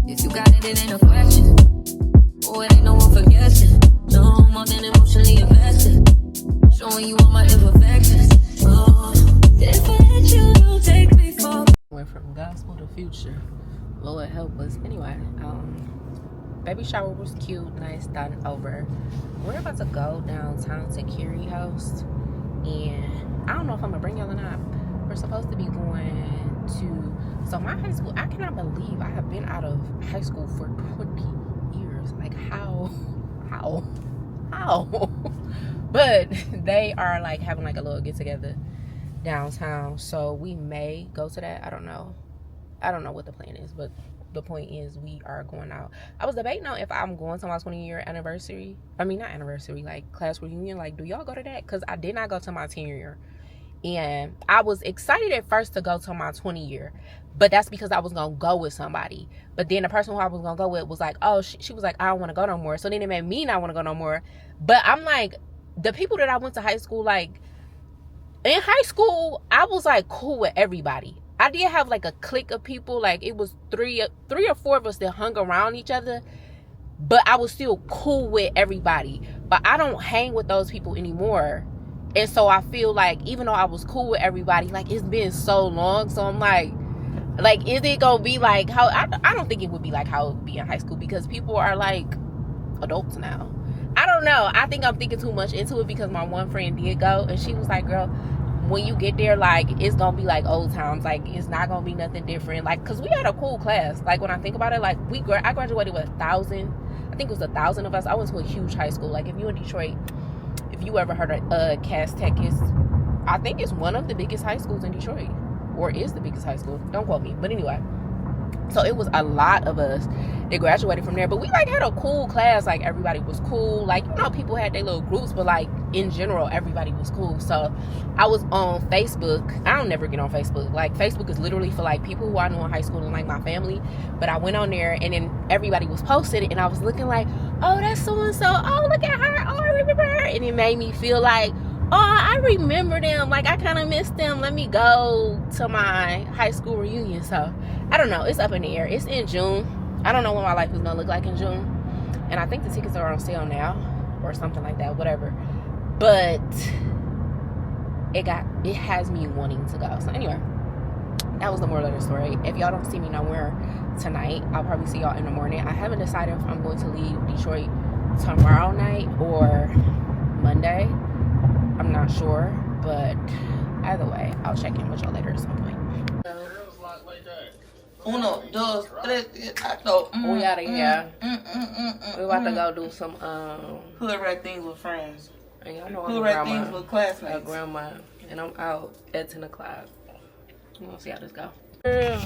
If you got it, it ain't a question. Oh, it ain't no one for guessing. No more than emotionally invested. Showing you all my imperfections. Oh, if I let you, don't take me for. Went from gospel to future. Lord help us. Anyway, baby shower was cute, nice, done over. We're about to go downtown to Curie House, and I don't know if I'm gonna bring y'all or not. We're supposed to be going to, so my high school, I cannot believe I have been out of high school for 20 years. Like how? But they are like having like a little get together downtown, so we may go to that. I don't know what the plan is, but the point is we are going out. I was debating on if I'm going to my 20-year anniversary. I mean, not anniversary, like class reunion. Like, do y'all go to that? Because I did not go to my 10-year. And I was excited at first to go to my 20-year, but that's because I was going to go with somebody. But then the person who I was going to go with was like, oh, she was like, I don't want to go no more. So then it made me not want to go no more. But I'm like, the people that I went to high school, like, in high school, I was like cool with everybody. I did have like a clique of people. Like, it was three or four of us that hung around each other, but I was still cool with everybody. But I don't hang with those people anymore. And so I feel like even though I was cool with everybody, like, it's been so long. So I'm like, is it gonna be like how, I don't think it would be like how it would be in high school, because people are like adults now. I don't know. I think I'm thinking too much into it, because my one friend did go, and she was like, girl, when you get there, like, it's gonna be like old times. Like, it's not gonna be nothing different. Like, because we had a cool class. Like, when I think about it, like, I graduated with 1,000. I think it was 1,000 of us. I went to a huge high school. Like, if you in Detroit, if you ever heard of Cass Tech, I think it's one of the biggest high schools in Detroit, or is the biggest high school. Don't quote me. But anyway, so it was a lot of us that graduated from there. But we like had a cool class. Like, everybody was cool. Like, you know, people had their little groups, but like in general, everybody was cool. So I was on Facebook. I don't never get on Facebook. Like, Facebook is literally for like people who I knew in high school and like my family. But I went on there, and then everybody was posted, and I was looking like, oh, that's so and so. Oh, look at her. Oh, I remember her. And it made me feel like, oh, I remember them. Like, I kind of miss them. Let me go to my high school reunion. So I don't know. It's up in the air. It's in June. I don't know what my life is gonna look like in June, and I think the tickets are on sale now or something like that, whatever. But it has me wanting to go. So anyway, that was the moral of the story. If y'all don't see me nowhere tonight, I'll probably see y'all in the morning. I haven't decided if I'm going to leave Detroit tomorrow night or Monday. I'm not sure, but either way, I'll check in with y'all later at some point. Uno, dos, tres, cuatro. We out of here. We about to go do some Hoodrat things with friends. and y'all know I'm Hoodrat things with classmates. a grandma, and I'm out at 10 o'clock. We'll see how this go. Girl.